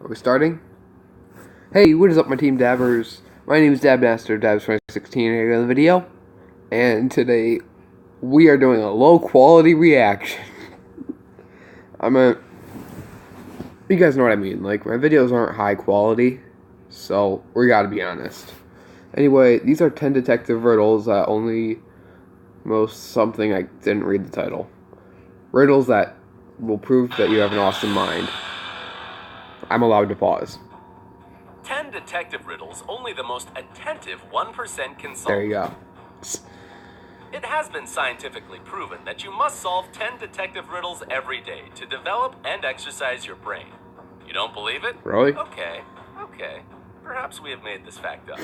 Are we starting? Hey, what is up, my team Dabbers? My name is Dabmaster, Dabs2016 here in the video. And today, we are doing a low-quality reaction. You guys know what I mean. Like, my videos aren't high quality, so we gotta be honest. Anyway, these are 10 detective riddles that only most something I didn't read the title. Riddles that will prove that you have an awesome mind. I'm allowed to pause. 10 detective riddles only the most attentive 1% can solve. There you go. It has been scientifically proven that you must solve 10 detective riddles every day to develop and exercise your brain. You don't believe it? Really? Okay. Perhaps we have made this fact up.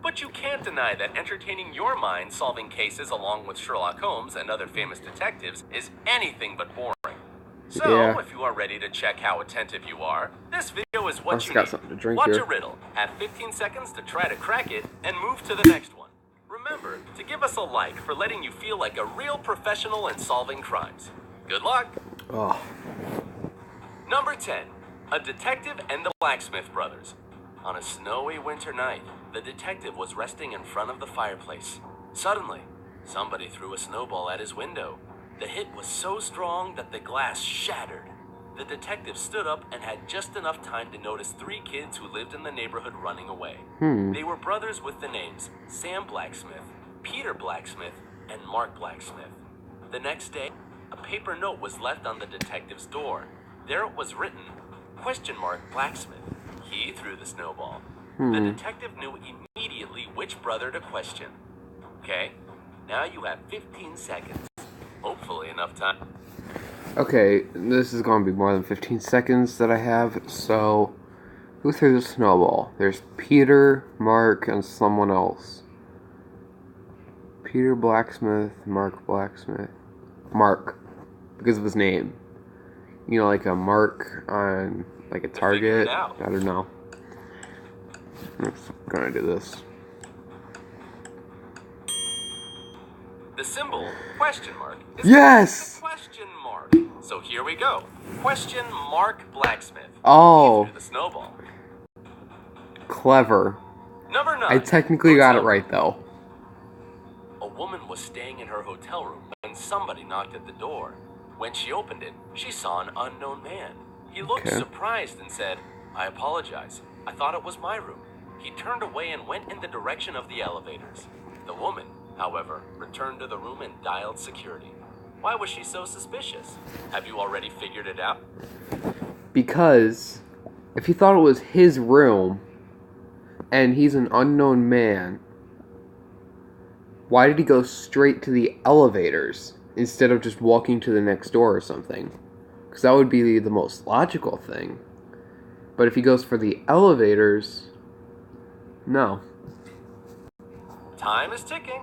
But you can't deny that entertaining your mind solving cases along with Sherlock Holmes and other famous detectives is anything but boring. So, Yeah. if you are ready to check how attentive you are, this video is I what just you got need. something to drink Watch here. a riddle, have 15 seconds to try to crack it, and move to the next one. Remember to give us a like for letting you feel like a real professional in solving crimes. Good luck! Oh. Number 10. A detective and the blacksmith brothers. On a snowy winter night, the detective was resting in front of the fireplace. Suddenly, somebody threw a snowball at his window. The hit was so strong that the glass shattered. The detective stood up and had just enough time to notice 3 kids who lived in the neighborhood running away. They were brothers with the names Sam Blacksmith, Peter Blacksmith, and Mark Blacksmith. The next day, a paper note was left on the detective's door. There it was written, "Blacksmith." He threw the snowball. The detective knew immediately which brother to question. Okay, now you have 15 seconds. Hopefully enough time. Okay, this is going to be more than 15 seconds that I have, so who threw the snowball? There's Peter, Mark, and someone else. Peter Blacksmith, Mark Blacksmith. Mark, because of his name. You know, like a mark on, like a target. I don't know. I'm gonna do this. The symbol, question mark, is Yes! a question mark. So here we go. Question Mark Blacksmith. Oh. He threw the snowball. Clever. Number 9. I technically got it right, though. A woman was staying in her hotel room when somebody knocked at the door. When she opened it, she saw an unknown man. He looked surprised and said, "I apologize. I thought it was my room." He turned away and went in the direction of the elevators. The woman, however, returned to the room and dialed security. Why was she so suspicious? Have you already figured it out? Because if he thought it was his room and he's an unknown man, why did he go straight to the elevators instead of just walking to the next door or something? Because that would be the most logical thing. But if he goes for the elevators, no. Time is ticking.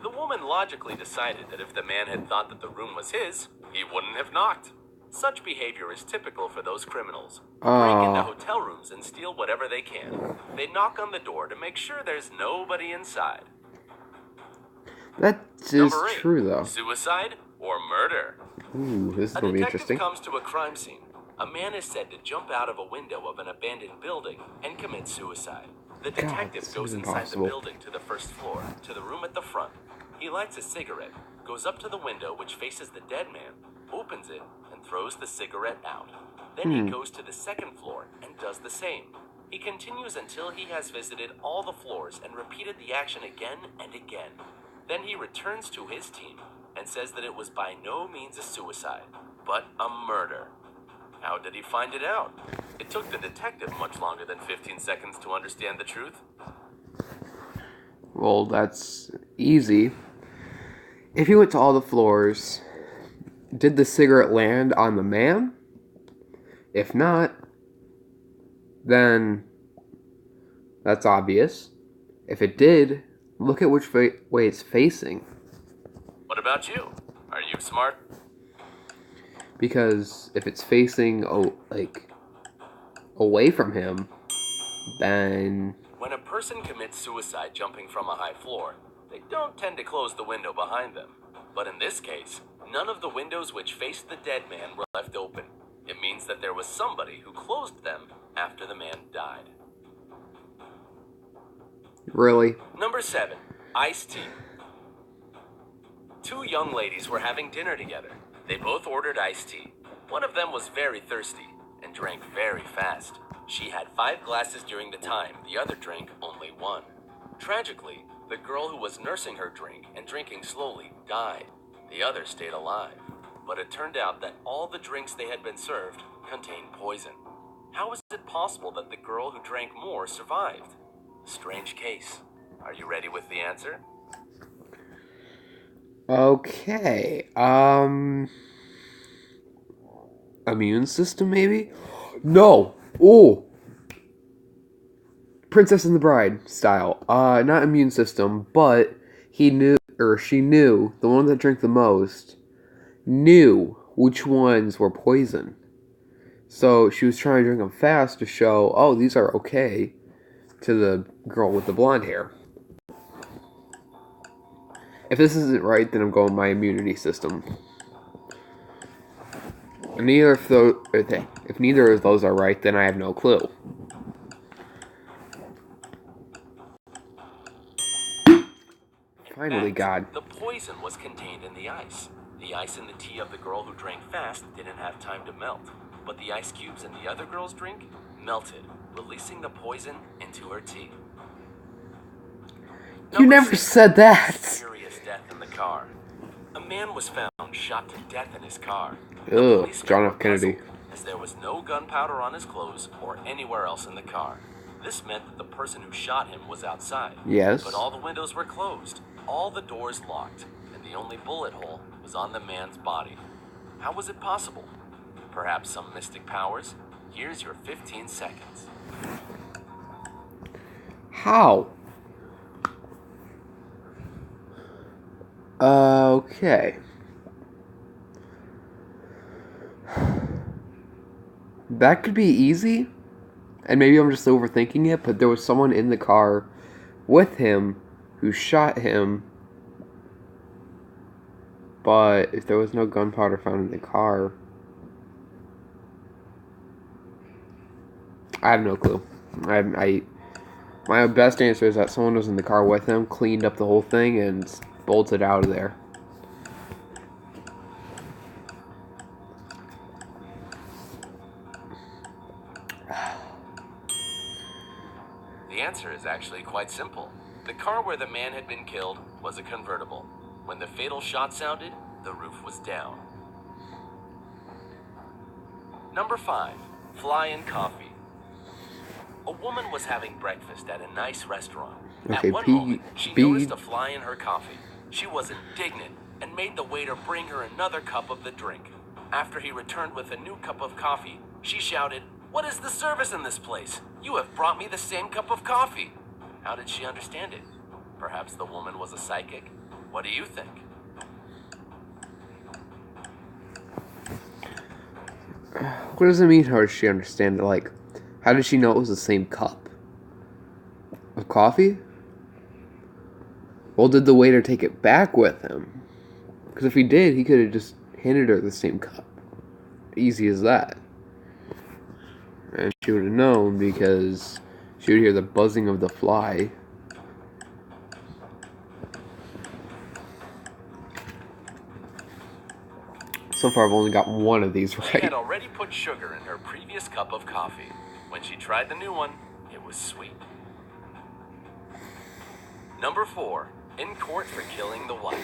The woman logically decided that if the man had thought that the room was his, he wouldn't have knocked. Such behavior is typical for those criminals who break into hotel rooms and steal whatever they can. They knock on the door to make sure there's nobody inside. That is Number 8, true, though. Suicide or murder? Ooh, this is going to be interesting. A detective comes to a crime scene. A man is said to jump out of a window of an abandoned building and commit suicide. The detective goes inside the building to the first floor, to the room at the front. He lights a cigarette, goes up to the window which faces the dead man, opens it, and throws the cigarette out. Then he goes to the second floor and does the same. He continues until he has visited all the floors and repeated the action again and again. Then he returns to his team and says that it was by no means a suicide, but a murder. How did he find it out? It took the detective much longer than 15 seconds to understand the truth. Well, that's easy. If he went to all the floors, did the cigarette land on the man? If not, then that's obvious. If it did, look at which way it's facing. What about you? Are you smart? Because if it's facing away from him, then When a person commits suicide jumping from a high floor, they don't tend to close the window behind them. But in this case, none of the windows which faced the dead man were left open. It means that there was somebody who closed them after the man died. Really? Number 7. Iced tea. Two young ladies were having dinner together. They both ordered iced tea. One of them was very thirsty and drank very fast. She had 5 glasses during the time, the other drank only 1. Tragically, the girl who was nursing her drink and drinking slowly died. The other stayed alive. But it turned out that all the drinks they had been served contained poison. How is it possible that the girl who drank more survived? A strange case. Are you ready with the answer? Okay. Immune system, maybe? No! Ooh! Princess and the Bride style. Not immune system, but he knew, or she knew, the one that drank the most, knew which ones were poison. So she was trying to drink them fast to show, oh, these are okay, to the girl with the blonde hair. If this isn't right, then I'm going with my immunity system. And if neither of those are right, then I have no clue. Finally, God. The poison was contained in the ice. The ice in the tea of the girl who drank fast didn't have time to melt, but the ice cubes in the other girl's drink melted, releasing the poison into her tea. You never said that. Serious death in the car. A man was found shot to death in his car. Ugh, John F. Kennedy. As there was no gunpowder on his clothes or anywhere else in the car. This meant that the person who shot him was outside. Yes. But all the windows were closed, all the doors locked, and the only bullet hole was on the man's body. How was it possible? Perhaps some mystic powers? Here's your 15 seconds. How? Okay. That could be easy, and maybe I'm just overthinking it, but there was someone in the car with him who shot him, but if there was no gunpowder found in the car, I have no clue. My best answer is that someone was in the car with him, cleaned up the whole thing, and bolted out of there. The answer is actually quite simple. The car where the man had been killed was a convertible. When the fatal shot sounded, the roof was down. Number 5. Fly-in coffee. A woman was having breakfast at a nice restaurant. Okay, At one moment, she noticed a fly in her coffee. She was indignant and made the waiter bring her another cup of the drink. After he returned with a new cup of coffee, she shouted, "What is the service in this place? You have brought me the same cup of coffee." How did she understand it? Perhaps the woman was a psychic? What do you think? What does it mean? How did she understand it? Like, how did she know it was the same cup of coffee? Well, did the waiter take it back with him? Because if he did, he could have just handed her the same cup. Easy as that. And she would have known because she would hear the buzzing of the fly. So far, I've only got one of these right. She had already put sugar in her previous cup of coffee. When she tried the new one, it was sweet. Number 4. In court for killing the wife.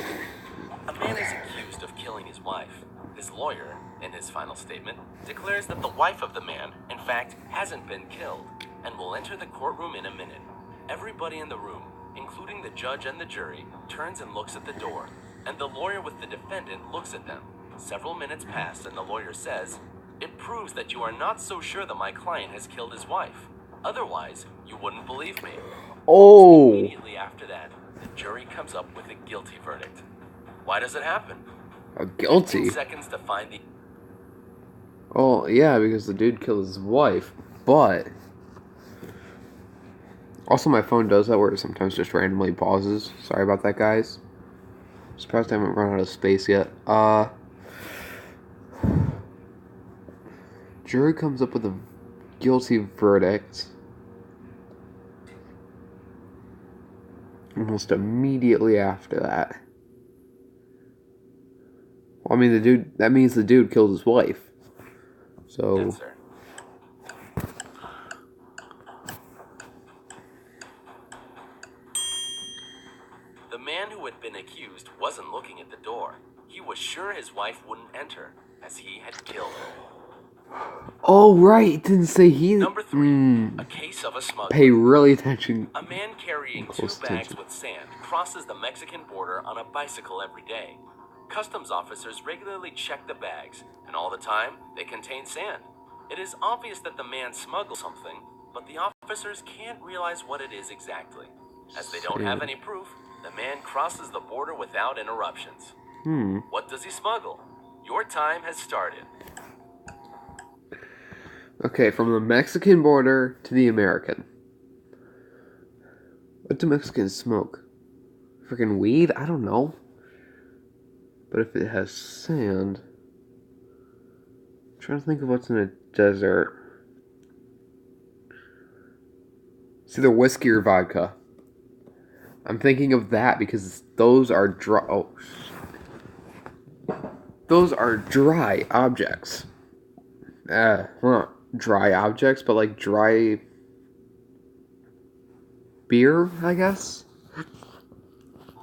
A man is accused of killing his wife. His lawyer, in his final statement, declares that the wife of the man, in fact, hasn't been killed, and will enter the courtroom in a minute. Everybody in the room, including the judge and the jury, turns and looks at the door, and the lawyer with the defendant looks at them. Several minutes pass, and the lawyer says, "It proves that you are not so sure that my client has killed his wife. Otherwise, you wouldn't believe me." Oh. Immediately after that, the jury comes up with a guilty verdict. Why does it happen? A guilty? 15 seconds to find the... Oh, yeah, because the dude killed his wife, but... Also, my phone does that where it sometimes just randomly pauses. Sorry about that, guys. Surprised I haven't run out of space yet. Jury comes up with a guilty verdict almost immediately after that. Well, I mean, that means the dude killed his wife. So. Yes, sir. The man who had been accused wasn't looking at the door. He was sure his wife wouldn't enter, as he had killed her. Oh, right. It didn't say he. Number 3, a case of a smuggler. Pay really attention. A man carrying 2 bags with sand crosses the Mexican border on a bicycle every day. Customs officers regularly check the bags, and all the time, they contain sand. It is obvious that the man smuggled something, but the officers can't realize what it is exactly. As they don't have any proof, the man crosses the border without interruptions. What does he smuggle? Your time has started. Okay, from the Mexican border to the American. What do Mexicans smoke? Freaking weed? I don't know. But if it has sand... I'm trying to think of what's in a desert. It's either whiskey or vodka. I'm thinking of that because those are dry... Oh. Those are dry objects. Not dry objects, but like dry... beer, I guess?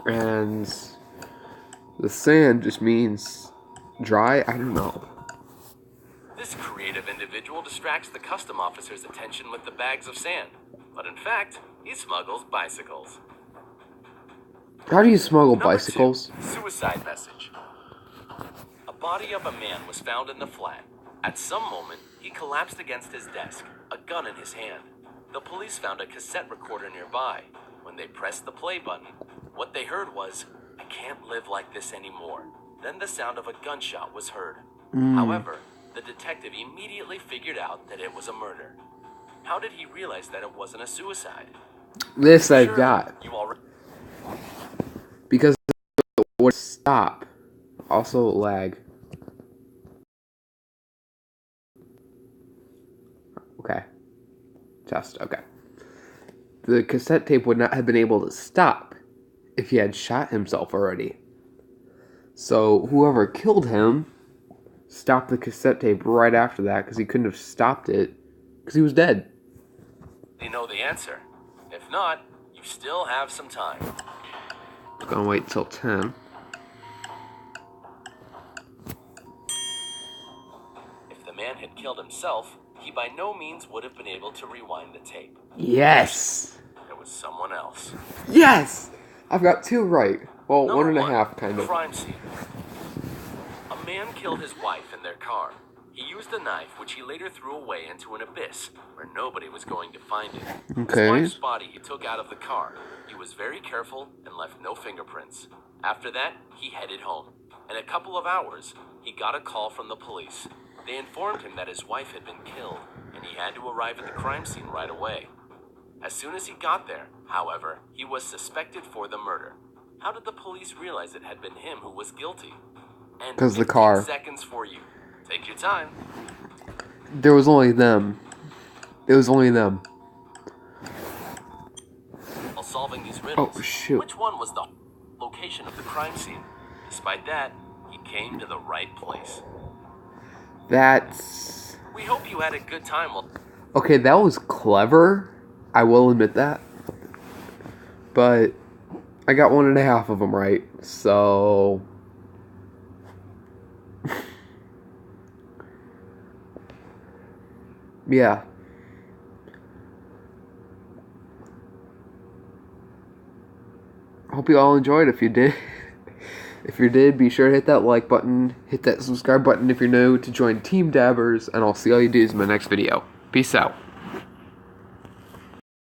And... the sand just means dry? I don't know. This creative individual distracts the custom officer's attention with the bags of sand. But in fact, he smuggles bicycles. How do you smuggle Number bicycles? 2, suicide message. A body of a man was found in the flat. At some moment, he collapsed against his desk, a gun in his hand. The police found a cassette recorder nearby. When they pressed the play button, what they heard was, "I can't live like this anymore." Then the sound of a gunshot was heard. However, the detective immediately figured out that it was a murder. How did he realize that it wasn't a suicide? This I've got. You already... Because the word stop. Also lag. Okay. Just, okay. The cassette tape would not have been able to stop if he had shot himself already. So whoever killed him stopped the cassette tape right after that because he couldn't have stopped it because he was dead. You know the answer. If not, you still have some time. I'm gonna wait till 10. If the man had killed himself, he by no means would have been able to rewind the tape. Yes! It was someone else. Yes! I've got 2 right. Well, Number 1.5 kind of. Crime scene. A man killed his wife in their car. He used a knife, which he later threw away into an abyss, where nobody was going to find it. Okay. His wife's body he took out of the car. He was very careful and left no fingerprints. After that, he headed home. In a couple of hours, he got a call from the police. They informed him that his wife had been killed, and he had to arrive at the crime scene right away. As soon as he got there, however, he was suspected for the murder. How did the police realize it had been him who was guilty? And 'Cause the 15 car. seconds for you. Take your time. There was only them. It was only them. While solving these riddles, Oh, shoot. which one was the location of the crime scene? Despite that, he came to the right place. That's... We hope you had a good time while... Okay, that was clever. I will admit that. But I got 1.5 of them right, so... yeah. Hope you all enjoyed. If you did, be sure to hit that like button, hit that subscribe button if you're new to join Team Dabbers, and I'll see all you dudes in my next video. Peace out.